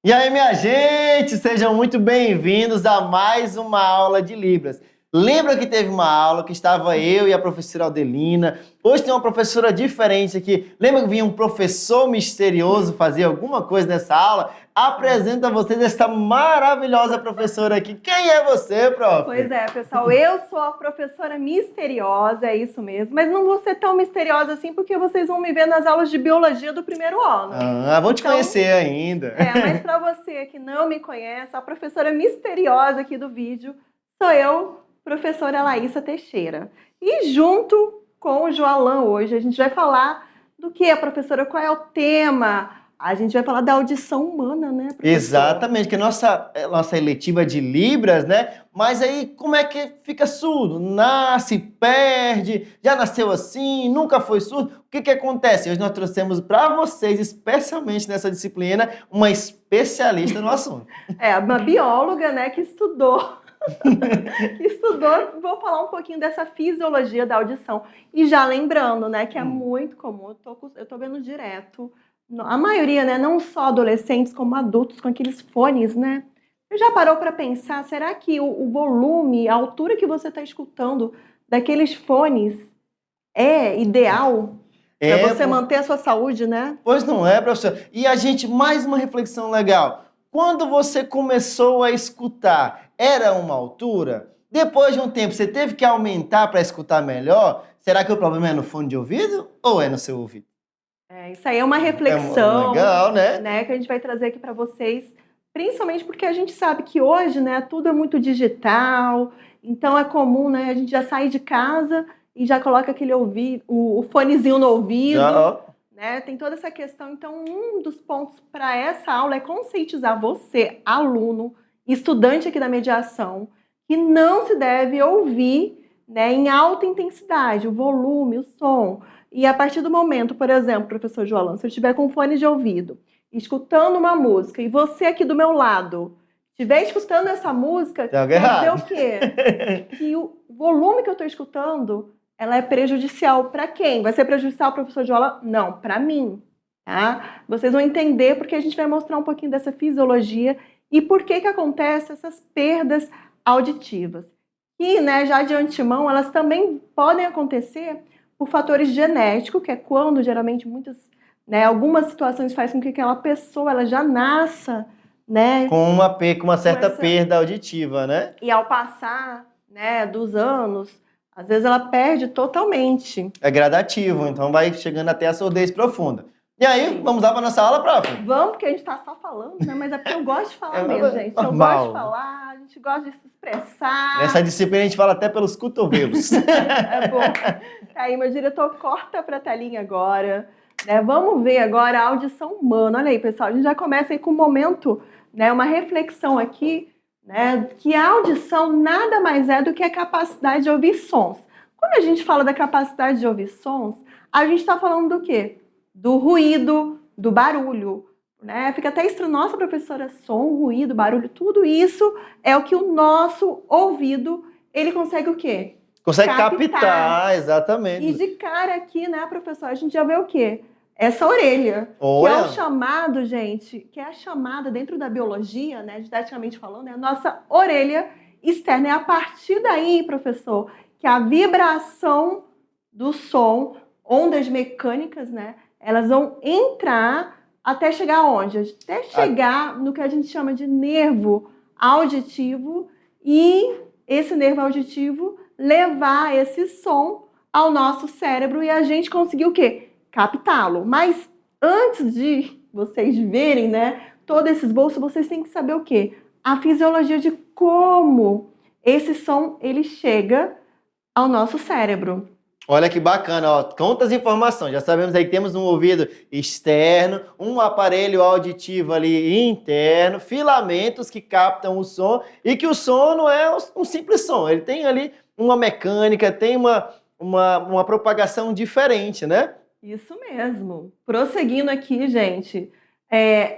E aí, minha gente, sejam muito bem-vindos a mais uma aula de Libras. Lembra que teve uma aula que estava eu e a professora Aldelina? Hoje tem uma professora diferente aqui. Lembra que vinha um professor misterioso fazer alguma coisa nessa aula? Apresento a vocês essa maravilhosa professora aqui. Quem é você, prof? Pois é, pessoal, eu sou a professora misteriosa, é isso mesmo. Mas não vou ser tão misteriosa assim, porque vocês vão me ver nas aulas de biologia do primeiro ano. Vou te conhecer ainda. Mas para você que não me conhece, a professora misteriosa aqui do vídeo sou eu, professora Laísa Teixeira. E junto com o Joalan hoje, a gente vai falar do que, professora? Qual é o tema? A gente vai falar da audição humana, né, professor? Exatamente, que nossa eletiva de Libras, né? Mas aí, como é que fica surdo? Nasce, perde, já nasceu assim, nunca foi surdo? O que acontece? Hoje nós trouxemos para vocês, especialmente nessa disciplina, uma especialista no assunto. Uma bióloga, né, que estudou, vou falar um pouquinho dessa fisiologia da audição. E já lembrando, né, que é muito comum, eu tô vendo direto, a maioria, né, não só adolescentes como adultos com aqueles fones, né? Você já parou para pensar, será que o volume, a altura que você está escutando daqueles fones é ideal para você manter a sua saúde, né? Pois não é, professor. E a gente, mais uma reflexão legal. Quando você começou a escutar, era uma altura? Depois de um tempo, você teve que aumentar para escutar melhor? Será que o problema é no fone de ouvido ou é no seu ouvido? Isso aí é uma reflexão legal, né? Que a gente vai trazer aqui para vocês, principalmente porque a gente sabe que hoje, né, tudo é muito digital, então é comum, né, a gente já sair de casa e já coloca aquele o fonezinho no ouvido, né? Tem toda essa questão. Então, um dos pontos para essa aula é conscientizar você, aluno, estudante aqui da mediação, que não se deve ouvir, né, em alta intensidade, o volume, o som. E a partir do momento, por exemplo, professor Joalan, se eu estiver com fone de ouvido, escutando uma música, e você aqui do meu lado estiver escutando essa música, quer dizer o quê? Que o volume que eu estou escutando, ela é prejudicial para quem? Vai ser prejudicial ao professor Joalan? Não, para mim. Tá? Vocês vão entender porque a gente vai mostrar um pouquinho dessa fisiologia e por que acontecem essas perdas auditivas. E, né, já de antemão, elas também podem acontecer por fatores genéticos, que é quando geralmente algumas situações fazem com que aquela pessoa ela já nasça, né, com uma certa perda auditiva, né? E ao passar, né, dos anos, às vezes ela perde totalmente. É gradativo, então vai chegando até a surdez profunda. E aí, vamos lá para nossa aula, prof? Vamos, porque a gente está só falando, né? Mas é porque eu gosto de falar mesmo, gente. Eu gosto de falar, a gente gosta de se expressar. Nessa disciplina a gente fala até pelos cotovelos. É bom. Aí, meu diretor, corta para a telinha agora. Né? Vamos ver agora a audição humana. Olha aí, pessoal, a gente já começa aí com um momento, né? Uma reflexão aqui, né? Que a audição nada mais é do que a capacidade de ouvir sons. Quando a gente fala da capacidade de ouvir sons, a gente está falando do quê? Do ruído, do barulho, né? Fica até estranho, nossa, professora, som, ruído, barulho, tudo isso é o que o nosso ouvido, ele consegue o quê? Consegue captar, exatamente. E de cara aqui, né, professora, a gente já vê o quê? Essa orelha, que é o chamado, gente, que é a chamada dentro da biologia, né, didaticamente falando, é a nossa orelha externa. É a partir daí, professor, que a vibração do som, ondas mecânicas, né, elas vão entrar até chegar aonde? Até chegar no que a gente chama de nervo auditivo e esse nervo auditivo levar esse som ao nosso cérebro e a gente conseguir o quê? Captá-lo. Mas antes de vocês verem, né, todo esse esboço, vocês têm que saber o quê? A fisiologia de como esse som ele chega ao nosso cérebro. Olha que bacana, ó, quantas informações. Já sabemos aí que temos um ouvido externo, um aparelho auditivo ali interno, filamentos que captam o som e que o som não é um simples som, ele tem ali uma mecânica, tem uma propagação diferente, né? Isso mesmo. Prosseguindo aqui, gente,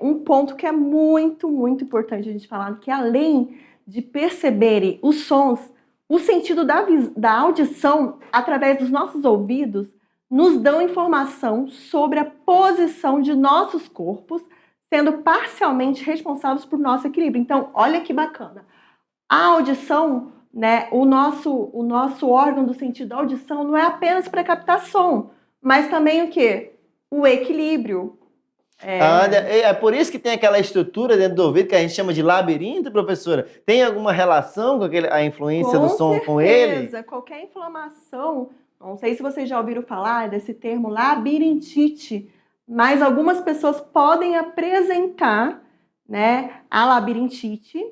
um ponto que é muito, muito importante a gente falar, que além de perceberem os sons, o sentido da audição, através dos nossos ouvidos, nos dão informação sobre a posição de nossos corpos, sendo parcialmente responsáveis por nosso equilíbrio. Então, olha que bacana. A audição, né, o nosso órgão do sentido da audição não é apenas para captar som, mas também o quê? O equilíbrio. É por isso que tem aquela estrutura dentro do ouvido que a gente chama de labirinto, professora? Tem alguma relação com a influência do som com ele? Com certeza, qualquer inflamação, não sei se vocês já ouviram falar desse termo labirintite, mas algumas pessoas podem apresentar, né, a labirintite,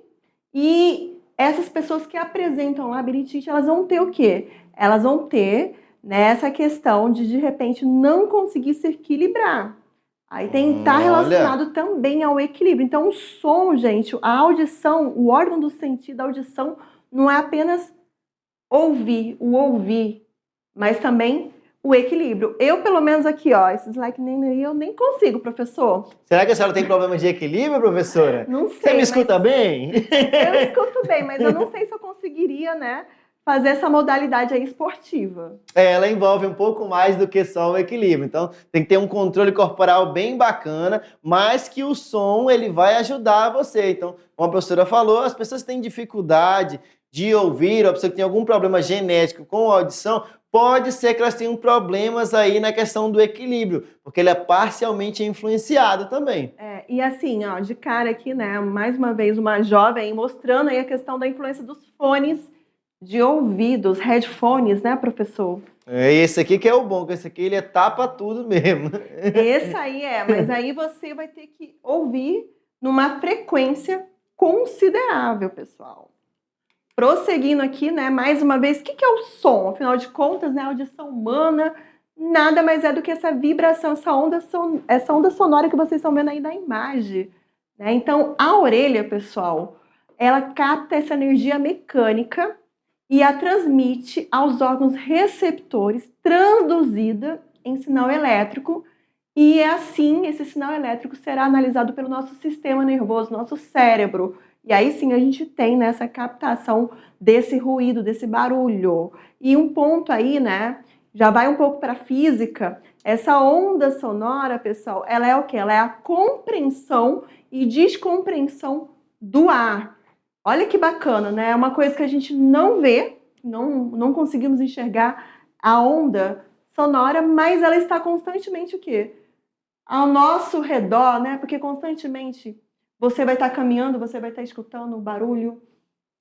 e essas pessoas que apresentam labirintite, elas vão ter o quê? Elas vão ter, né, essa questão de repente, não conseguir se equilibrar. Aí está relacionado também ao equilíbrio. Então, o som, gente, a audição, o órgão do sentido, a audição, não é apenas ouvir, mas também o equilíbrio. Eu, pelo menos aqui, ó, esses like aí, eu nem consigo, professor. Será que a senhora tem problemas de equilíbrio, professora? Não sei. Você me escuta bem? Eu escuto bem, mas eu não sei se eu conseguiria, né, fazer essa modalidade aí esportiva. Ela envolve um pouco mais do que só o equilíbrio. Então, tem que ter um controle corporal bem bacana, mas que o som, ele vai ajudar você. Então, como a professora falou, as pessoas têm dificuldade de ouvir, ou a pessoa que tem algum problema genético com a audição, pode ser que elas tenham problemas aí na questão do equilíbrio, porque ele é parcialmente influenciado também. E assim, ó, de cara aqui, né, mais uma vez uma jovem mostrando aí a questão da influência dos fones de ouvidos, headphones, né, professor? Esse aqui que é o bom, que esse aqui ele tapa tudo mesmo. Esse aí mas aí você vai ter que ouvir numa frequência considerável, pessoal. Prosseguindo aqui, né, mais uma vez, o que é o som? Afinal de contas, né, a audição humana nada mais é do que essa vibração, essa onda sonora que vocês estão vendo aí na imagem, né? Então, a orelha, pessoal, ela capta essa energia mecânica e a transmite aos órgãos receptores, transduzida em sinal elétrico, e assim esse sinal elétrico será analisado pelo nosso sistema nervoso, nosso cérebro. E aí sim a gente tem, né, essa captação desse ruído, desse barulho. E um ponto aí, né, já vai um pouco para a física, essa onda sonora, pessoal, ela é o quê? Ela é a compreensão e descompreensão do ar. Olha que bacana, né? É uma coisa que a gente não vê, não conseguimos enxergar a onda sonora, mas ela está constantemente o quê? Ao nosso redor, né? Porque constantemente você vai estar caminhando, você vai estar escutando o barulho.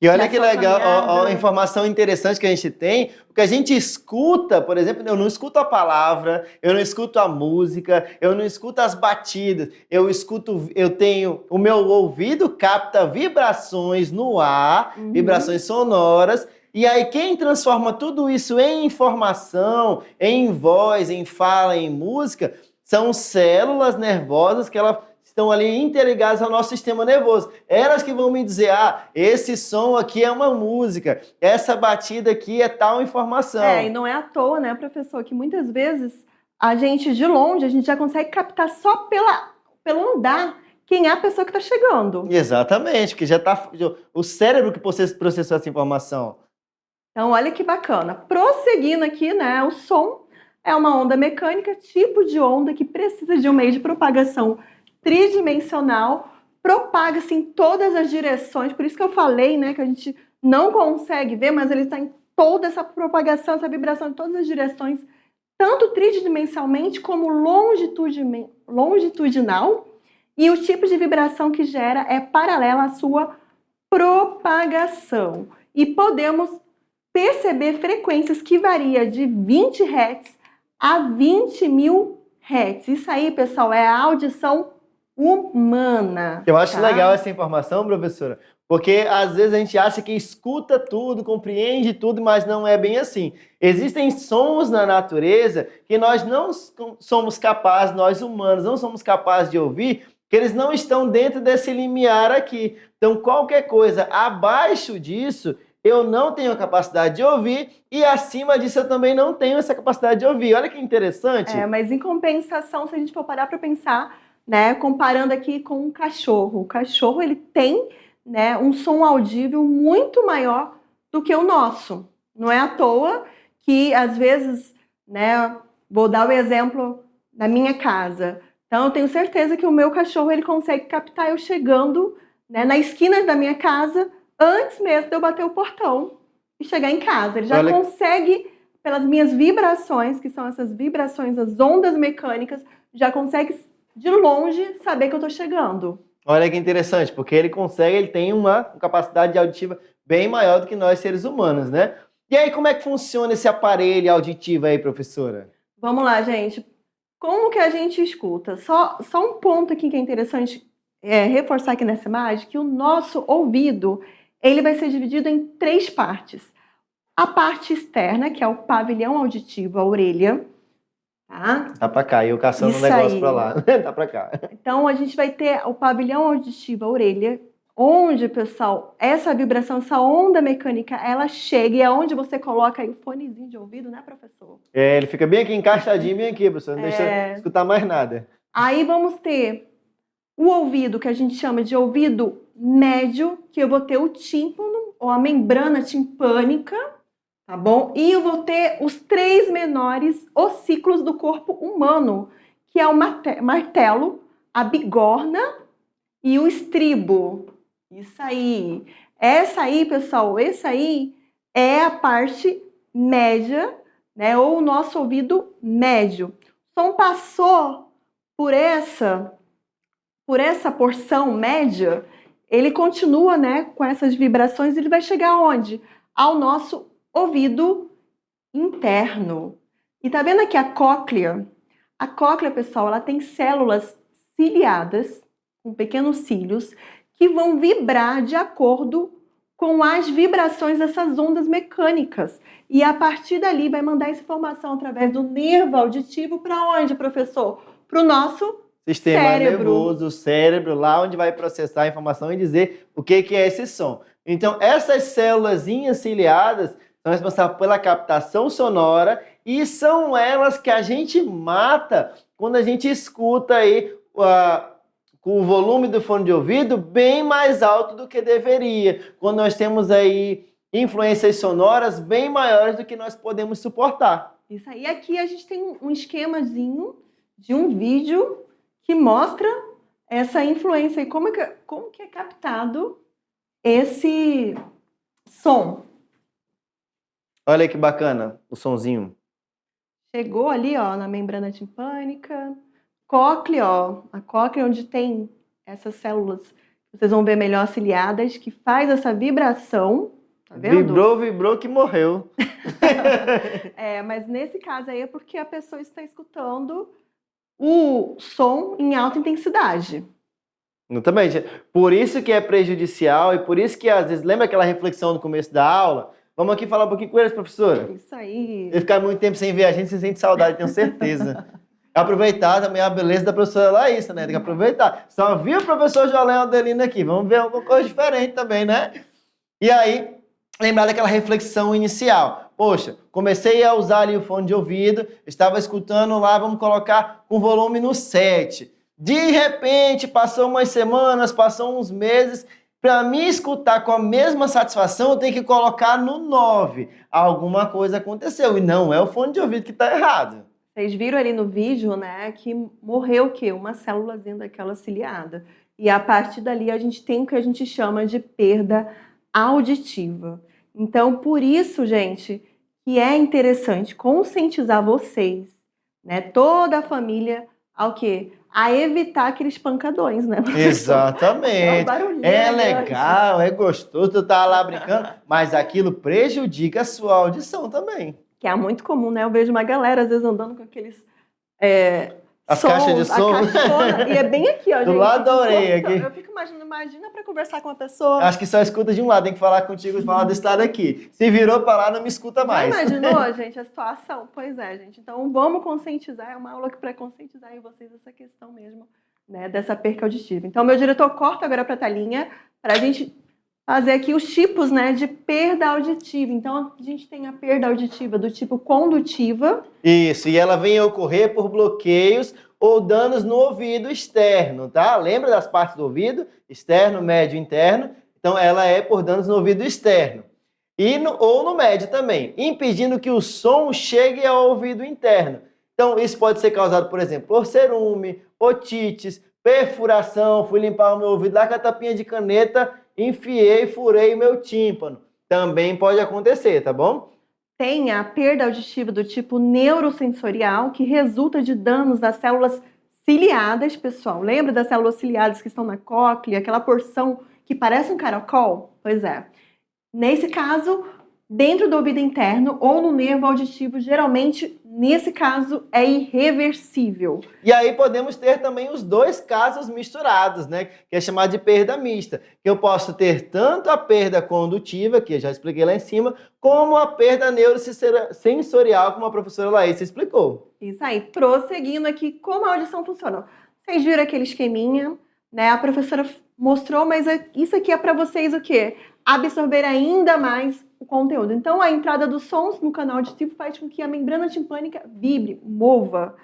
E olha que legal, a informação interessante que a gente tem, porque a gente escuta, por exemplo, eu não escuto a palavra, eu não escuto a música, eu não escuto as batidas, eu tenho, o meu ouvido capta vibrações no ar, vibrações sonoras, e aí quem transforma tudo isso em informação, em voz, em fala, em música, são células nervosas que estão ali interligadas ao nosso sistema nervoso. Elas que vão me dizer, esse som aqui é uma música, essa batida aqui é tal informação. E não é à toa, né, professor, que muitas vezes a gente, de longe, a gente já consegue captar só pelo andar quem é a pessoa que está chegando. Exatamente, porque já está o cérebro que processou essa informação. Então, olha que bacana. Prosseguindo aqui, né, o som é uma onda mecânica, tipo de onda que precisa de um meio de propagação tridimensional, propaga-se em todas as direções, por isso que eu falei, né, que a gente não consegue ver, mas ele está em toda essa propagação, essa vibração em todas as direções, tanto tridimensionalmente como longitudinal, e o tipo de vibração que gera é paralela à sua propagação. E podemos perceber frequências que variam de 20 Hz a 20.000 Hz. Isso aí, pessoal, é a audição humana. Eu acho legal essa informação, professora, porque às vezes a gente acha que escuta tudo, compreende tudo, mas não é bem assim. Existem sons na natureza que nós não somos capazes, nós humanos, não somos capazes de ouvir, que eles não estão dentro desse limiar aqui. Então, qualquer coisa abaixo disso, eu não tenho a capacidade de ouvir, e acima disso eu também não tenho essa capacidade de ouvir. Olha que interessante. Mas em compensação, se a gente for parar para pensar, né, comparando aqui com um cachorro. O cachorro, ele tem, né, um som audível muito maior do que o nosso. Não é à toa que, às vezes, né, vou dar o exemplo da minha casa. Então, eu tenho certeza que o meu cachorro ele consegue captar eu chegando, né, na esquina da minha casa antes mesmo de eu bater o portão e chegar em casa. Ele já Olha, consegue, pelas minhas vibrações, que são essas vibrações, as ondas mecânicas, já consegue de longe saber que eu tô chegando. olha que interessante, porque ele tem uma capacidade auditiva bem maior do que nós seres humanos, né? E aí, como é que funciona esse aparelho auditivo aí, professora? Vamos lá, gente. Como que a gente escuta? Só um ponto aqui que é interessante reforçar aqui nessa imagem, que o nosso ouvido, ele vai ser dividido em 3 partes. A parte externa, que é o pavilhão auditivo, a orelha, tá? Tá pra cá, eu caçando um Isso negócio aí. pra lá. Tá pra cá. Então, a gente vai ter o pavilhão auditivo, a orelha, onde, pessoal, essa vibração, essa onda mecânica, ela chega e é onde você coloca aí o fonezinho de ouvido, né, professor? É, ele fica bem aqui, encaixadinho, bem aqui, professor. Não deixa eu escutar mais nada. Aí vamos ter o ouvido, que a gente chama de ouvido médio, que eu vou ter o tímpano, ou a membrana timpânica, tá bom? E eu vou ter os 3 menores ossículos do corpo humano, que é o martelo, a bigorna e o estribo. Isso aí. Essa aí, pessoal, essa aí é a parte média, né? Ou o nosso ouvido médio. O som passou por essa porção média, ele continua, né, com essas vibrações, ele vai chegar aonde? Ao nosso ouvido interno. E tá vendo aqui a cóclea? A cóclea, pessoal, ela tem células ciliadas, com pequenos cílios, que vão vibrar de acordo com as vibrações dessas ondas mecânicas. E a partir dali vai mandar essa informação através do nervo auditivo para onde, professor? Para o nosso Sistema cérebro. nervoso, o cérebro, lá onde vai processar a informação e dizer o que é esse som. Então, essas célulazinhas ciliadas são responsáveis pela captação sonora e são elas que a gente mata quando a gente escuta aí com o volume do fone de ouvido bem mais alto do que deveria. Quando nós temos aí influências sonoras bem maiores do que nós podemos suportar. Isso aí. Aqui a gente tem um esquemazinho de um vídeo que mostra essa influência e como que é captado esse som. Olha que bacana o sonzinho. Chegou ali, ó, na membrana timpânica, cóclea, ó, a cóclea onde tem essas células, vocês vão ver melhor ciliadas, que faz essa vibração, tá vendo? Vibrou que morreu. Mas nesse caso aí é porque a pessoa está escutando o som em alta intensidade. Exatamente. Por isso que é prejudicial e por isso que às vezes, lembra aquela reflexão no começo da aula? Vamos aqui falar um pouquinho com eles, professora. Isso aí. Ele ficar muito tempo sem ver a gente, você sente saudade, tenho certeza. Aproveitar também a beleza da professora Laísa, né? Tem que aproveitar. Só viu o professor Jolém Adelino aqui, vamos ver alguma coisa diferente também, né? E aí, lembrar daquela reflexão inicial. Poxa, comecei a usar ali o fone de ouvido, estava escutando lá, vamos colocar com volume no 7. De repente, passou umas semanas, passou uns meses, para me escutar com a mesma satisfação, eu tenho que colocar no 9. Alguma coisa aconteceu, e não é o fone de ouvido que está errado. Vocês viram ali no vídeo, né, que morreu o quê? Uma célulazinha daquela ciliada. E a partir dali a gente tem o que a gente chama de perda auditiva. Então, por isso, gente, que é interessante conscientizar vocês, né, toda a família, ao quê? A evitar aqueles pancadões, né, professor? Exatamente. É legal, é gostoso, tu tá lá brincando, mas aquilo prejudica a sua audição também. Que é muito comum, né? Eu vejo uma galera, às vezes, andando com aqueles As sons, caixas de som. a caixona, e é bem aqui, ó, Do gente. lado da orelha Nossa, aqui. eu fico imaginando, imagina pra conversar com uma pessoa. Acho que só escuta de um lado, tem que falar contigo e falar desse lado aqui. Se virou pra lá, não me escuta mais. Já imaginou, gente, a situação? Pois é, gente. Então, vamos conscientizar, é uma aula para conscientizar em vocês essa questão mesmo, né, dessa perca auditiva. Então, meu diretor corta agora pra telinha, pra gente fazer aqui os tipos, né, de perda auditiva. Então, a gente tem a perda auditiva do tipo condutiva. Isso, e ela vem a ocorrer por bloqueios ou danos no ouvido externo, tá? Lembra das partes do ouvido? Externo, médio e interno. Então, ela é por danos no ouvido externo. Ou no médio também, impedindo que o som chegue ao ouvido interno. Então, isso pode ser causado, por exemplo, por cerume, otites, perfuração. Fui limpar o meu ouvido lá com a tapinha de caneta, enfiei e furei o meu tímpano. Também pode acontecer, tá bom? Tem a perda auditiva do tipo neurosensorial, que resulta de danos das células ciliadas, pessoal. Lembra das células ciliadas que estão na cóclea, aquela porção que parece um caracol? Pois é. Nesse caso, dentro do ouvido interno ou no nervo auditivo, geralmente, nesse caso, é irreversível. E aí podemos ter também os dois casos misturados, né? Que é chamado de perda mista. Que eu posso ter tanto a perda condutiva, que eu já expliquei lá em cima, como a perda neurosensorial, como a professora Laís explicou. Isso aí. Prosseguindo aqui, como a audição funciona. Vocês viram aquele esqueminha, né? A professora mostrou, mas isso aqui é para vocês o quê? Absorver ainda mais o conteúdo. Então, a entrada dos sons no canal auditivo faz com que a membrana timpânica vibre, mova,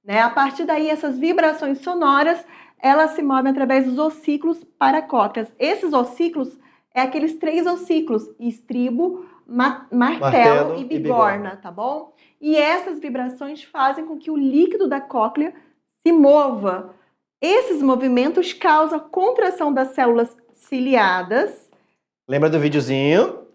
né? A partir daí, essas vibrações sonoras, elas se movem através dos ossículos paracócleas. Esses ossículos é aqueles 3 ossículos, estribo, martelo e bigorna, tá bom? E essas vibrações fazem com que o líquido da cóclea se mova. Esses movimentos causam contração das células ciliadas. Lembra do videozinho?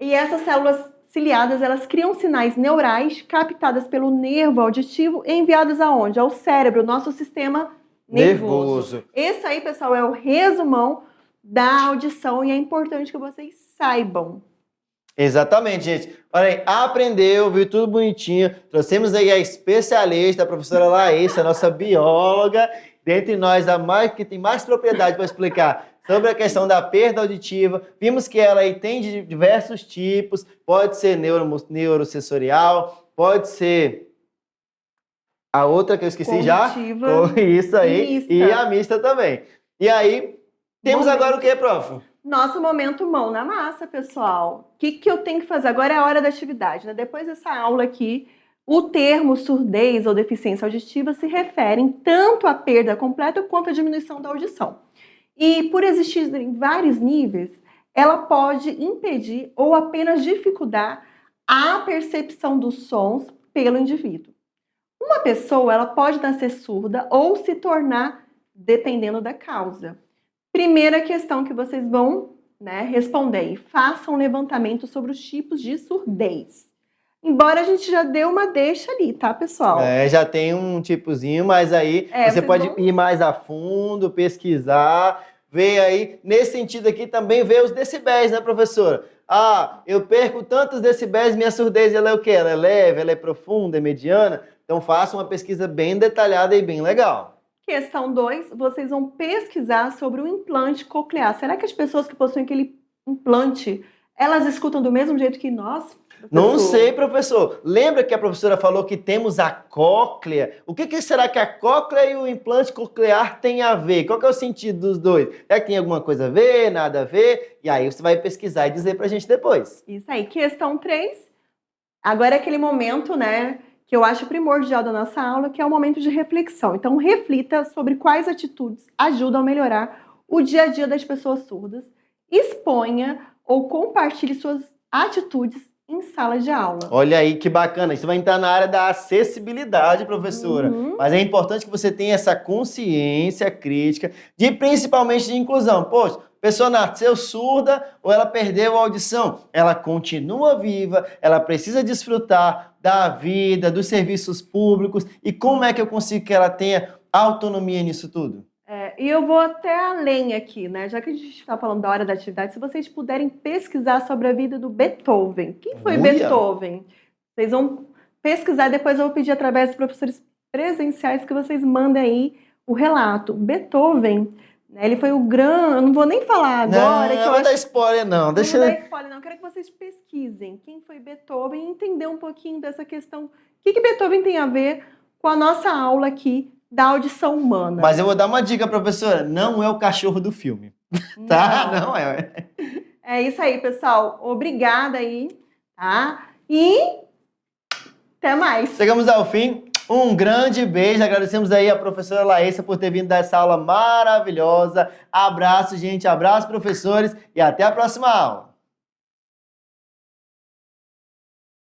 E essas células ciliadas, elas criam sinais neurais captadas pelo nervo auditivo e enviadas aonde? Ao cérebro, nosso sistema nervoso. Esse aí, pessoal, é o resumão da audição e é importante que vocês saibam. Exatamente, gente. Olha aí, aprendeu, viu tudo bonitinho. Trouxemos aí a especialista, a professora Laís, a nossa bióloga, dentre nós, que tem mais propriedade para explicar sobre a questão da perda auditiva. Vimos que ela aí tem de diversos tipos, pode ser neurosensorial, pode ser a outra que eu esqueci Cognitiva, já, isso aí, mista. E a mista também. E aí, temos agora o que, prof? Nosso momento mão na massa, pessoal. O que eu tenho que fazer? Agora é a hora da atividade, né? Depois dessa aula aqui, o termo surdez ou deficiência auditiva se referem tanto à perda completa quanto à diminuição da audição. E por existirem vários níveis, ela pode impedir ou apenas dificultar a percepção dos sons pelo indivíduo. Uma pessoa, ela pode nascer surda ou se tornar, dependendo da causa. Primeira questão que vocês vão, né, responder. Façam um levantamento sobre os tipos de surdez. Embora a gente já deu uma deixa ali, tá, pessoal? Já tem um tipozinho, mas aí você pode ir mais a fundo, pesquisar, ver aí. Nesse sentido aqui também ver os decibéis, né, professora? Ah, eu perco tantos decibéis, minha surdez ela é o quê? Ela é leve, ela é profunda, é mediana? Então faça uma pesquisa bem detalhada e bem legal. Questão 2, vocês vão pesquisar sobre o implante coclear. Será que as pessoas que possuem aquele implante, elas escutam do mesmo jeito que nós? Professor? Não sei, professor. Lembra que a professora falou que temos a cóclea? O que será que a cóclea e o implante coclear têm a ver? Qual que é o sentido dos dois? É que tem alguma coisa a ver, nada a ver? E aí você vai pesquisar e dizer pra gente depois. Isso aí. Questão 3. Agora é aquele momento, né, que eu acho primordial da nossa aula, que é o momento de reflexão. Então, reflita sobre quais atitudes ajudam a melhorar o dia a dia das pessoas surdas. Exponha ou compartilhe suas atitudes em sala de aula. Olha aí que bacana. Isso vai entrar na área da acessibilidade, professora. Mas é importante que você tenha essa consciência crítica, principalmente de inclusão. Poxa, a pessoa nasceu surda ou ela perdeu a audição. Ela continua viva, ela precisa desfrutar da vida, dos serviços públicos. E como é que eu consigo que ela tenha autonomia nisso tudo? E eu vou até além aqui, né? Já que a gente está falando da hora da atividade, se vocês puderem pesquisar sobre a vida do Beethoven. Quem foi Beethoven? Vocês vão pesquisar, depois eu vou pedir através dos professores presenciais que vocês mandem aí o relato. Beethoven, né, ele foi o grande... Eu não vou nem falar agora. Não, não vou dar spoiler, não. Deixa eu... Não vou dar spoiler, não. Eu quero que vocês pesquisem quem foi Beethoven e entender um pouquinho dessa questão. O que Beethoven tem a ver com a nossa aula aqui da audição humana. Mas eu vou dar uma dica, professora. Não é o cachorro do filme. Tá? Não é. É isso aí, pessoal. Obrigada aí, tá? E até mais. Chegamos ao fim. Um grande beijo. Agradecemos aí a professora Laís por ter vindo dar essa aula maravilhosa. Abraço, gente. Abraço, professores. E até a próxima aula.